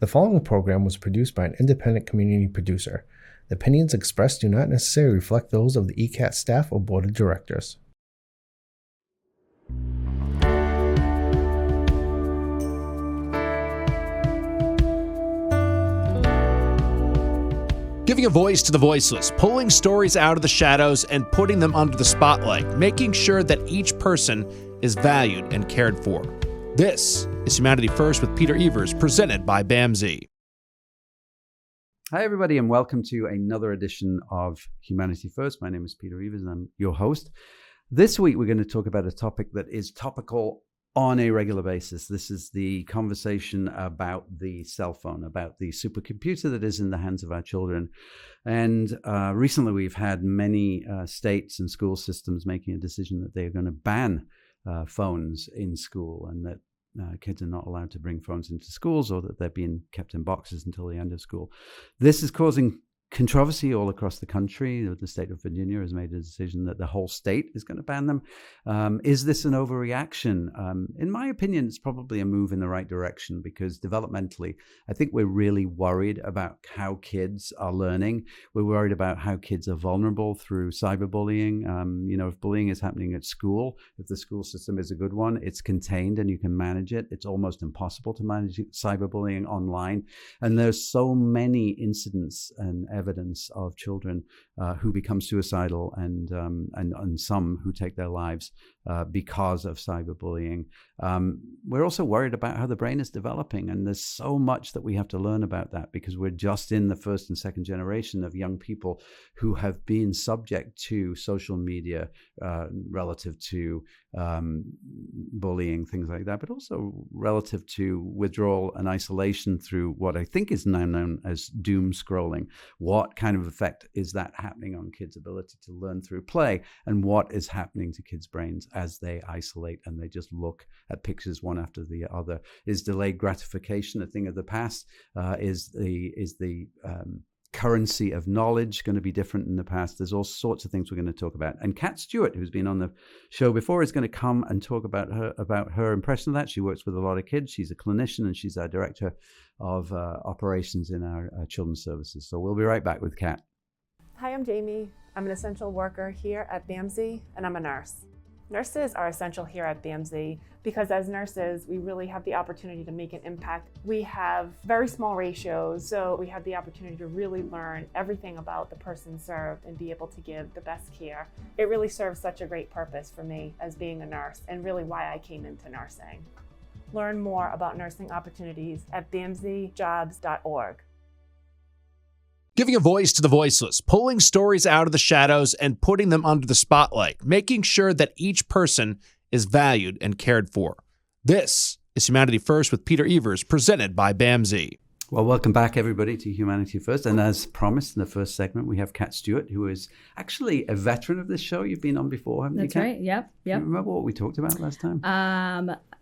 The following program was produced by an independent community producer. The opinions expressed do not necessarily reflect those of the ECAT staff or board of directors. Giving a voice to the voiceless, pulling stories out of the shadows and putting them under the spotlight, making sure that each person is valued and cared for. This is Humanity First with Peter Evers, presented by BAMSI. Hi, everybody, and welcome to another edition of Humanity First. My name is Peter Evers, and I'm your host. This week, we're going to talk about a topic that is topical on a regular basis. This is the conversation about the cell phone, about the supercomputer that is in the hands of our children. And recently, we've had many states and school systems making a decision that they are going to ban phones in school, and that kids are not allowed to bring phones into schools, or that they're being kept in boxes until the end of school. This is causing controversy all across the country. The state of Virginia has made a decision that the whole state is going to ban them. Is this an overreaction? In my opinion, it's probably a move in the right direction, because developmentally, I think we're really worried about how kids are learning. We're worried about how kids are vulnerable through cyberbullying. If bullying is happening at school, if the school system is a good one, it's contained and you can manage it. It's almost impossible to manage cyberbullying online. And there's so many incidents and evidence of children who become suicidal and some who take their lives because of cyberbullying. We're also worried about how the brain is developing, and there's so much that we have to learn about that, because we're just in the first and second generation of young people who have been subject to social media relative to bullying, things like that, but also relative to withdrawal and isolation through what I think is now known as doom scrolling. What kind of effect is that having on kids' ability to learn through play, and what is happening to kids' brains as they isolate and they just look at pictures one after the other? Is delayed gratification a thing of the past? Is the currency of knowledge going to be different in the past? There's all sorts of things we're going to talk about. And Kat Stewart, who's been on the show before, is going to come and talk about her impression of that. She works with a lot of kids. She's a clinician, and she's our director of operations in our children's services. So we'll be right back with Kat. Hi, I'm Jamie. I'm an essential worker here at BAMSI, and I'm a nurse. Nurses are essential here at BAMSI because as nurses, we really have the opportunity to make an impact. We have very small ratios, so we have the opportunity to really learn everything about the person served and be able to give the best care. It really serves such a great purpose for me as being a nurse, and really why I came into nursing. Learn more about nursing opportunities at bamsijobs.org. Giving a voice to the voiceless, pulling stories out of the shadows and putting them under the spotlight, making sure that each person is valued and cared for. This is Humanity First with Peter Evers, presented by BAMSI. Well, welcome back, everybody, to Humanity First. And as promised in the first segment, we have Kat Stewart, who is actually a veteran of this show. You've been on before, haven't you, Kat? That's right. Yep. Do you remember what we talked about last time?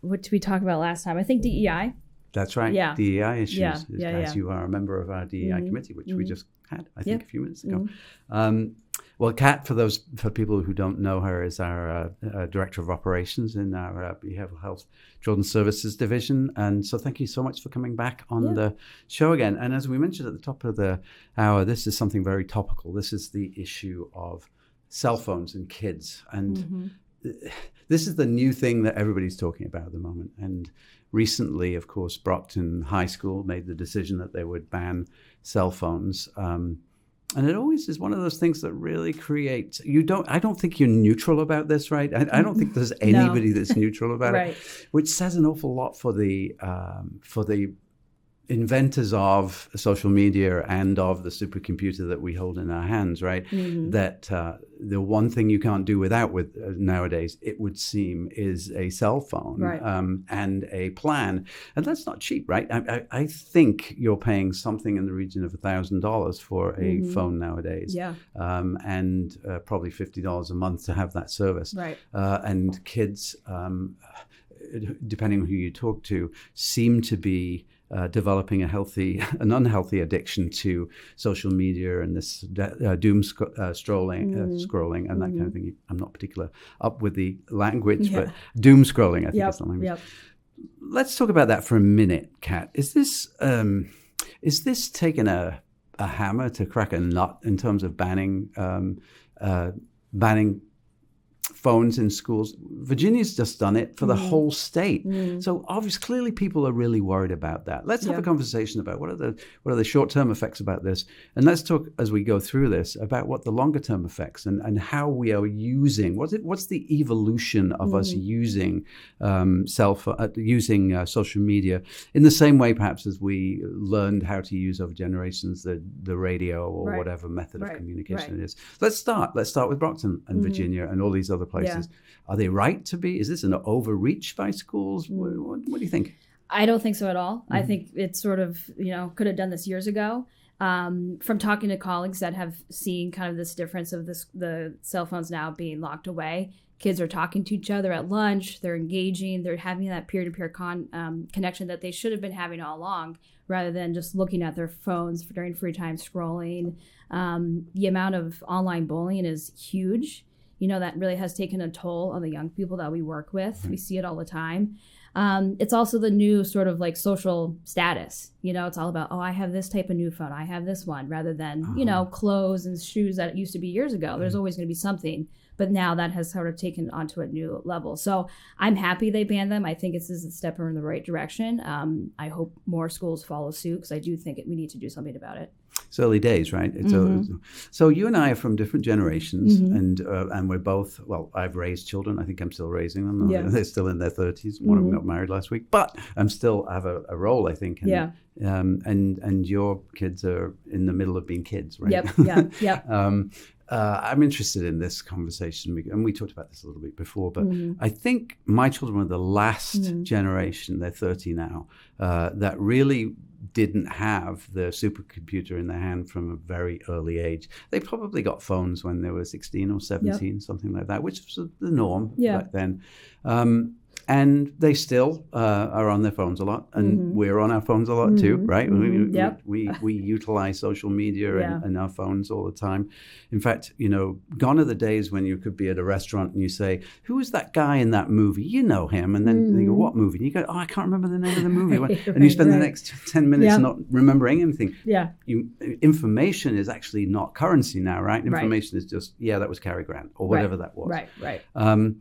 What did we talk about last time? I think DEI. That's right. Yeah. DEI issues. Yeah. You are a member of our DEI committee, which we just had, I think, a few minutes ago. Well, Kat, for people who don't know her, is our director of operations in our behavioral health children's services division. And so thank you so much for coming back on the show again. And as we mentioned at the top of the hour, this is something very topical. This is the issue of cell phones and kids. And this is the new thing that everybody's talking about at the moment. And recently, of course, Brockton High School made the decision that they would ban cell phones. And it always is one of those things that really creates, I don't think you're neutral about this, right? I don't think there's anybody that's neutral about it, which says an awful lot for the inventors of social media and of the supercomputer that we hold in our hands, right? That the one thing you can't do without nowadays, it would seem, is a cell phone and a plan. And that's not cheap, right? I think you're paying something in the region of $1,000 for a phone nowadays. And probably $50 a month to have that service. And kids, depending on who you talk to, seem to be developing an unhealthy addiction to social media and this doom scrolling and that kind of thing. I'm not particular up with the language, but doom scrolling, I think is the language. let's talk about that for a minute, Kat. Is this taking a hammer to crack a nut in terms of banning phones in schools? Virginia's just done it for the whole state. So obviously, clearly people are really worried about that. Let's have a conversation about what are the short-term effects about this. And let's talk as we go through this about what the longer-term effects and how we are using, what's the evolution of us using social media in the same way perhaps as we learned how to use over generations the radio or whatever method of communication it is. Let's start with Brockton and Virginia and all these other places. Are they right to be? Is this an overreach by schools? What do you think? I don't think so at all. I think it's sort of, could have done this years ago. From talking to colleagues that have seen kind of this difference of the cell phones now being locked away. Kids are talking to each other at lunch. They're engaging. They're having that peer-to-peer connection that they should have been having all along, rather than just looking at their phones during free time scrolling. The amount of online bullying is huge. That really has taken a toll on the young people that we work with. We see it all the time. It's also the new sort of like social status. It's all about, I have this type of new phone. I have this one, rather than, clothes and shoes that it used to be years ago. There's always going to be something. But now that has sort of taken onto a new level. So I'm happy they banned them. I think this is a step in the right direction. I hope more schools follow suit, because I do think we need to do something about it. It's early days, right? So you and I are from different generations, and we're both, I've raised children. I think I'm still raising them. Yeah. They're still in their 30s. One of them got married last week, but I'm still have a role, I think. And your kids are in the middle of being kids, right? Yep. I'm interested in this conversation, and we talked about this a little bit before, but I think my children were the last generation, they're 30 now, that really didn't have the supercomputer in their hand from a very early age. They probably got phones when they were 16 or 17, something like that, which was the norm back then. And they still are on their phones a lot, and we're on our phones a lot too, right? We utilize social media and our phones all the time. In fact, gone are the days when you could be at a restaurant and you say, "Who is that guy in that movie? You know him." And then they go, "What movie?" And you go, "Oh, I can't remember the name of the movie." And you spend the next 10 minutes not remembering anything. Information is actually not currency now, right? Information is just, that was Cary Grant or whatever that was. Right.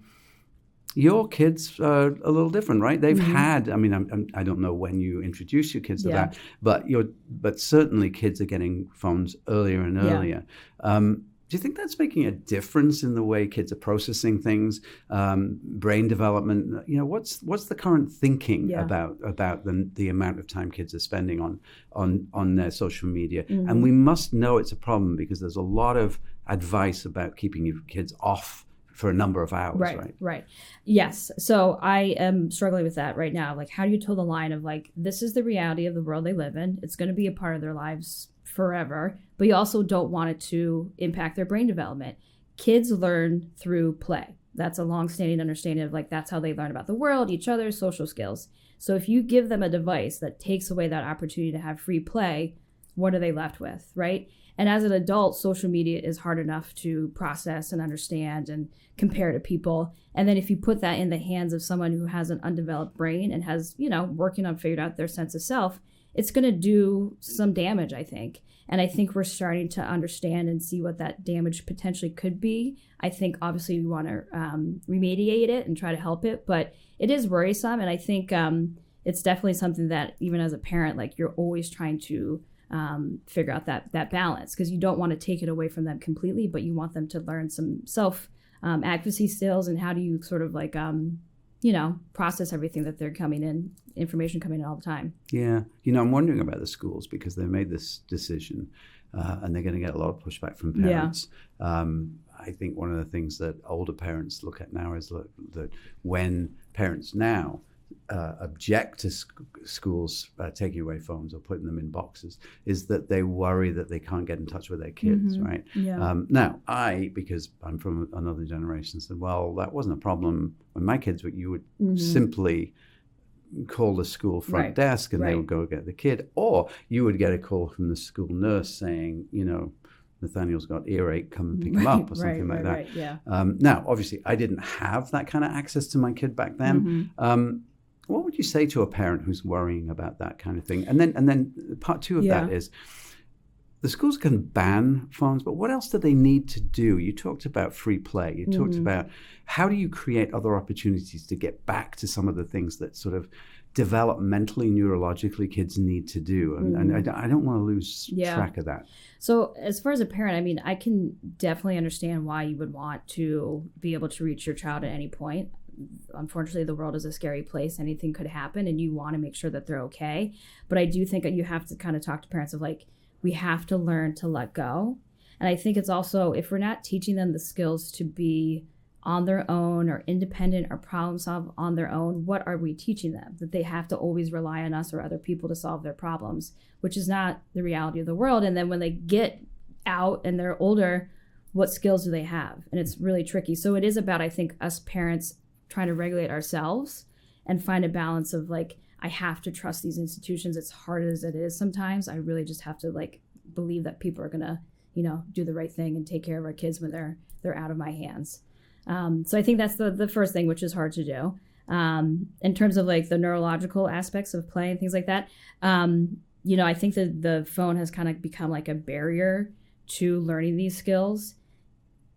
Your kids are a little different, right? They've had, I don't know when you introduce your kids to that, but certainly kids are getting phones earlier and earlier. Do you think that's making a difference in the way kids are processing things, brain development? What's the current thinking about the amount of time kids are spending on their social media? And we must know it's a problem, because there's a lot of advice about keeping your kids off for a number of hours, right? Yes. So I am struggling with that right now. Like, how do you toe the line of this is the reality of the world they live in. It's going to be a part of their lives forever, but you also don't want it to impact their brain development. Kids learn through play. That's a long-standing understanding of that's how they learn about the world, each other, social skills. So if you give them a device that takes away that opportunity to have free play, what are they left with, right? And as an adult, social media is hard enough to process and understand and compare to people. And then if you put that in the hands of someone who has an undeveloped brain and has, working on figuring out their sense of self, it's going to do some damage, I think. And I think we're starting to understand and see what that damage potentially could be. I think obviously we want to remediate it and try to help it, but it is worrisome. And I think it's definitely something that even as a parent, you're always trying to figure out that balance, because you don't want to take it away from them completely, but you want them to learn some self advocacy skills and how do you sort of process everything that they're information coming in all the time. Yeah. I'm wondering about the schools, because they made this decision and they're going to get a lot of pushback from parents. I think one of the things that older parents look at now is that when parents now object to schools taking away phones or putting them in boxes, is that they worry that they can't get in touch with their kids, right? Now, because I'm from another generation, said, well, that wasn't a problem when my kids were. You would simply call the school front desk and they would go get the kid, or you would get a call from the school nurse saying, Nathaniel's got earache, come and pick him up, or something like that. Now, obviously, I didn't have that kind of access to my kid back then. what would you say to a parent who's worrying about that kind of thing? And then part two of that is, the schools can ban phones, but what else do they need to do? You talked about free play. You talked about how do you create other opportunities to get back to some of the things that sort of developmentally, neurologically kids need to do. And I don't want to lose track of that. So as far as a parent, I mean, I can definitely understand why you would want to be able to reach your child at any point. Unfortunately, the world is a scary place. Anything could happen, and you want to make sure that they're okay. But I do think that you have to kind of talk to parents of like, we have to learn to let go. And I think it's also, if we're not teaching them the skills to be on their own or independent or problem solve on their own, what are we teaching them? That they have to always rely on us or other people to solve their problems, which is not the reality of the world. And then when they get out and they're older, what skills do they have? And it's really tricky. So it is about, I think, us parents trying to regulate ourselves and find a balance of like, I have to trust these institutions. As hard as it is sometimes, I really just have to like believe that people are gonna, do the right thing and take care of our kids when they're out of my hands. So I think that's the first thing, which is hard to do. In terms of like the neurological aspects of play and things like that, I think that the phone has kind of become like a barrier to learning these skills.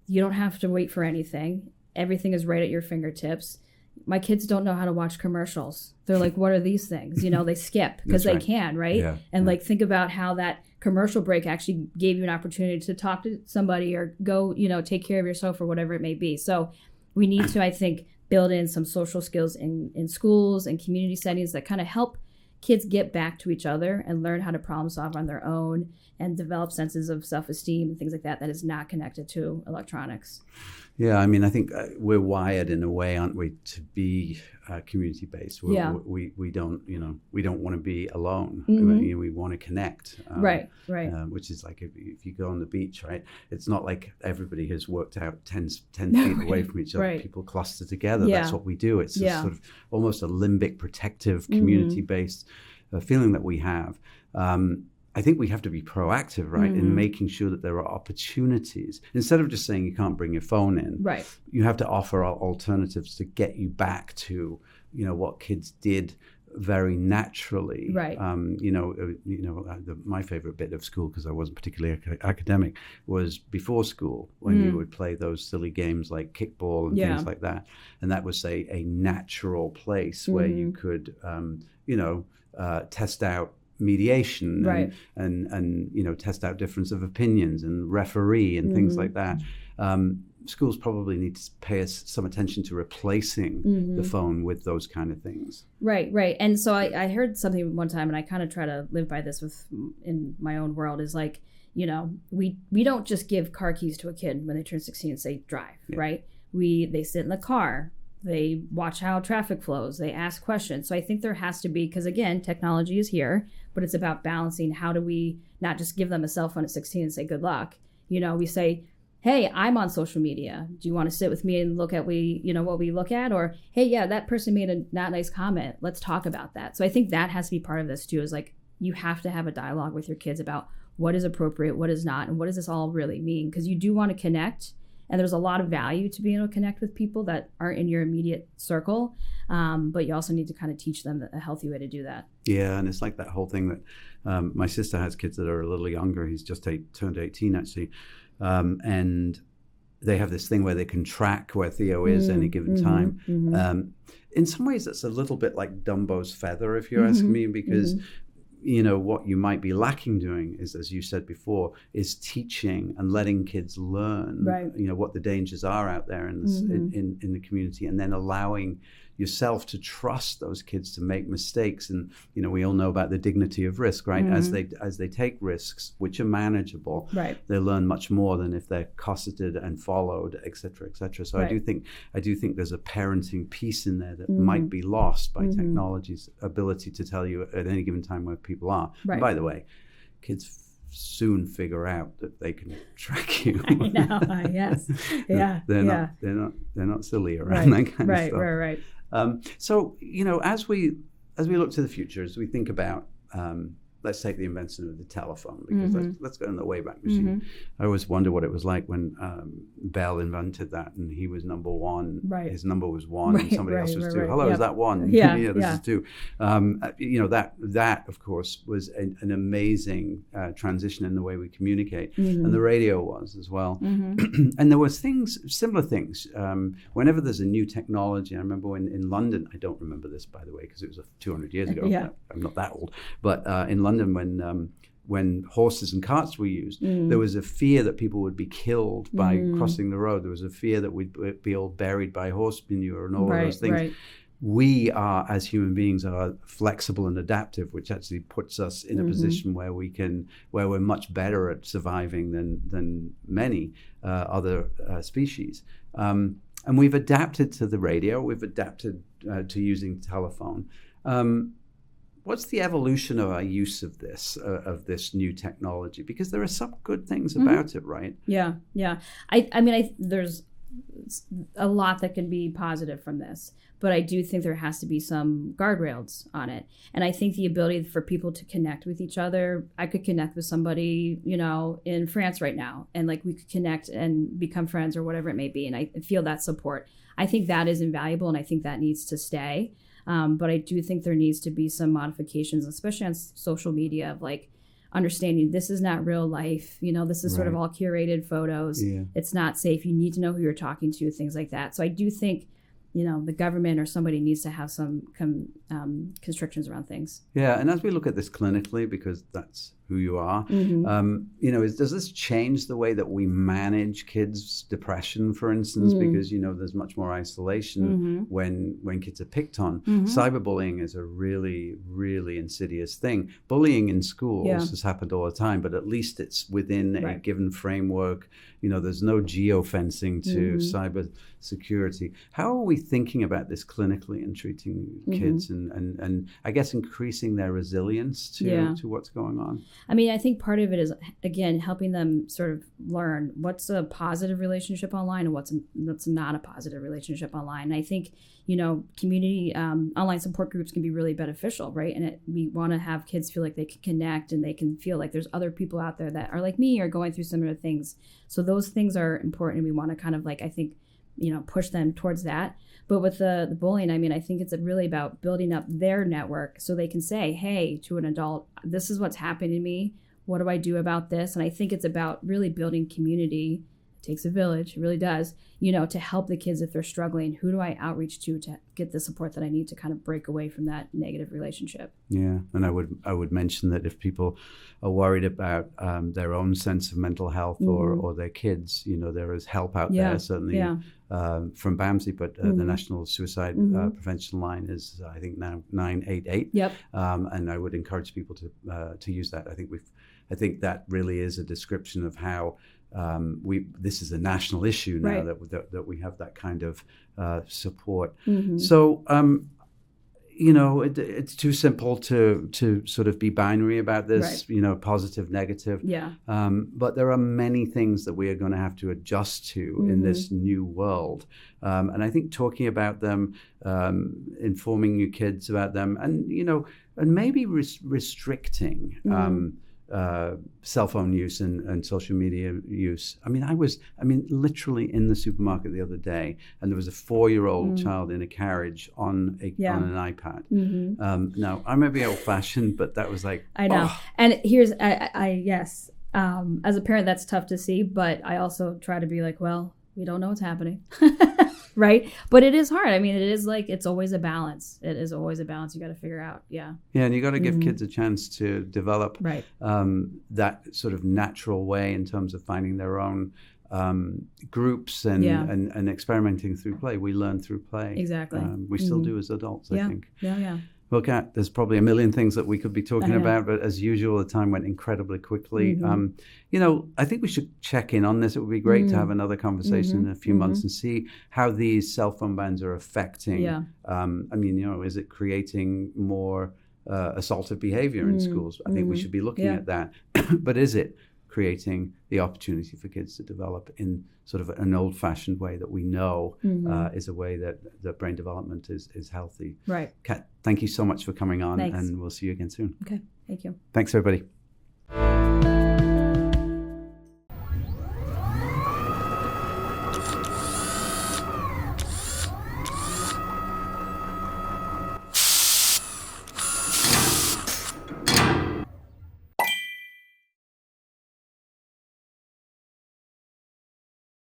You don't have to wait for anything. Everything is right at your fingertips. My kids don't know how to watch commercials. They're like, what are these things? They skip because they can, right? Yeah, and like, think about how that commercial break actually gave you an opportunity to talk to somebody or go, take care of yourself or whatever it may be. So we need to, I think, build in some social skills in schools and community settings that kind of help kids get back to each other and learn how to problem solve on their own and develop senses of self-esteem and things like that is not connected to electronics. Yeah, I mean, I think we're wired in a way, aren't we, to be community-based. We don't, we don't want to be alone. We want to connect. Right. Which is like if you go on the beach, right? It's not like everybody has worked out 10 feet away from each other. Right. People cluster together. Yeah. That's what we do. It's sort of almost a limbic, protective, community-based feeling that we have. I think we have to be proactive, right, in making sure that there are opportunities. Instead of just saying you can't bring your phone in, right, you have to offer alternatives to get you back to, what kids did very naturally. Right. My favorite bit of school, because I wasn't particularly academic, was before school when you would play those silly games like kickball and things like that. And that was a natural place where you could, test out mediation and test out difference of opinions and referee and things like that. Schools probably need to pay us some attention to replacing the phone with those kind of things. Right. And so I heard something one time, and I kind of try to live by this in my own world, is like, we don't just give car keys to a kid when they turn 16 and say drive, right? They sit in the car. They watch how traffic flows. They ask questions. So I think there has to be, because again, technology is here, but it's about balancing. How do we not just give them a cell phone at 16 and say good luck? We say, hey, I'm on social media. Do you want to sit with me and look at what we look at? Or, hey, yeah, that person made a not nice comment. Let's talk about that. So I think that has to be part of this too, is like, you have to have a dialogue with your kids about what is appropriate, what is not, and what does this all really mean? Because you do want to connect. And there's a lot of value to being able to connect with people that aren't in your immediate circle. But you also need to kind of teach them a healthy way to do that. Yeah, and it's like that whole thing that my sister has kids that are a little younger. He's just turned 18, actually. And they have this thing where they can track where Theo is any given time. In some ways, it's a little bit like Dumbo's feather, if you're asking me, because what you might be lacking doing is, as you said before, is teaching and letting kids learn, what the dangers are out there in the community, and then allowing yourself to trust those kids to make mistakes. And we all know about the dignity of risk, right? As they take risks, which are manageable, they learn much more than if they're cosseted and followed, et cetera, et cetera. So I do think there's a parenting piece in there that might be lost by technology's ability to tell you at any given time where people are. And by the way, kids soon figure out that they can track you. I know. Yes. Yeah. They're not silly around that kind of stuff. Right. So as we look to the future, as we think about let's take the invention of the telephone, because let's go in the Wayback Machine. I always wonder what it was like when Bell invented that, and he was number one. Right. His number was one, and somebody else was two. Right. Hello, is that one? Yeah, This is two. That of course was an amazing transition in the way we communicate, and the radio was as well. And there was similar things. Whenever there's a new technology, I remember when in London, I don't remember this by the way because it was 200 years ago. Yeah. I'm not that old, but in London when horses and carts were used, there was a fear that people would be killed by crossing the road. There was a fear that we'd be all buried by horse manure and all of those things. Right. We are, as human beings, are flexible and adaptive, which actually puts us in a position where we're much better at surviving than many other species. And we've adapted to the radio. We've adapted to using telephone. What's the evolution of our use of this new technology? Because there are some good things about it, right? Yeah. I mean, there's a lot that can be positive from this, but I do think there has to be some guardrails on it. And I think the ability for people to connect with each other, I could connect with somebody, in France right now, and like we could connect and become friends or whatever it may be. And I feel that support. I think that is invaluable, and I think that needs to stay. But I do think there needs to be some modifications, especially on social media, of like understanding this is not real life. This is sort of all curated photos. Yeah. It's not safe. You need to know who you're talking to, things like that. So I do think, the government or somebody needs to have some constrictions around things. Yeah, and as we look at this clinically, because that's who you are, does this change the way that we manage kids' depression, for instance? Because, there's much more isolation when kids are picked on. Cyberbullying is a really, really insidious thing. Bullying in schools has happened all the time, but at least it's within a given framework. There's no geofencing to cyber security. How are we thinking about this clinically and treating kids and I guess increasing their resilience to what's going on? I mean, I think part of it is, again, helping them sort of learn what's a positive relationship online and what's not a positive relationship online. And I think, community online support groups can be really beneficial, right? And we want to have kids feel like they can connect and they can feel like there's other people out there that are like me or going through similar things. So those things are important, and we want to kind of push them towards that. But with the bullying, I mean, I think it's really about building up their network so they can say, hey, to an adult, this is what's happening to me. What do I do about this? And I think it's about really building community. It takes a village, it really does, to help the kids if they're struggling. Who do I outreach to get the support that I need to kind of break away from that negative relationship? Yeah, and I would mention that if people are worried about their own sense of mental health or their kids, there is help out there, certainly from BAMSI, but the National Suicide Prevention Line is, I think, now 988. Yep. And I would encourage people to use that. I think that really is a description of how this is a national issue now, that we have that kind of support. So it's too simple to sort of be binary about this, positive, negative. Yeah. But there are many things that we are going to have to adjust to in this new world. And I think talking about them, informing your kids about them, and maybe restricting cell phone use and social media use. I mean, literally in the supermarket the other day, and there was a 4-year-old child in a carriage on an iPad. Now, I may be old-fashioned, but that was like, I know. Oh. And here's, yes, as a parent, that's tough to see, but I also try to be like, well, we don't know what's happening. Right? But it is hard. I mean, it is like, it's always a balance. It is always a balance you got to figure out. Yeah. Yeah. And you got to give kids a chance to develop that sort of natural way in terms of finding their own groups and experimenting through play. We learn through play. Exactly. We still do as adults, I think. Yeah. Well, Kat, there's probably a million things that we could be talking about, but as usual, the time went incredibly quickly. I think we should check in on this. It would be great to have another conversation in a few months and see how these cell phone bans are affecting. Is it creating more assaultive behavior in schools? I think we should be looking at that. But is it creating the opportunity for kids to develop in sort of an old-fashioned way that we know is a way that brain development is healthy? Right. Kat, thank you so much for coming on. Thanks. And we'll see you again soon. Okay. Thank you. Thanks, everybody.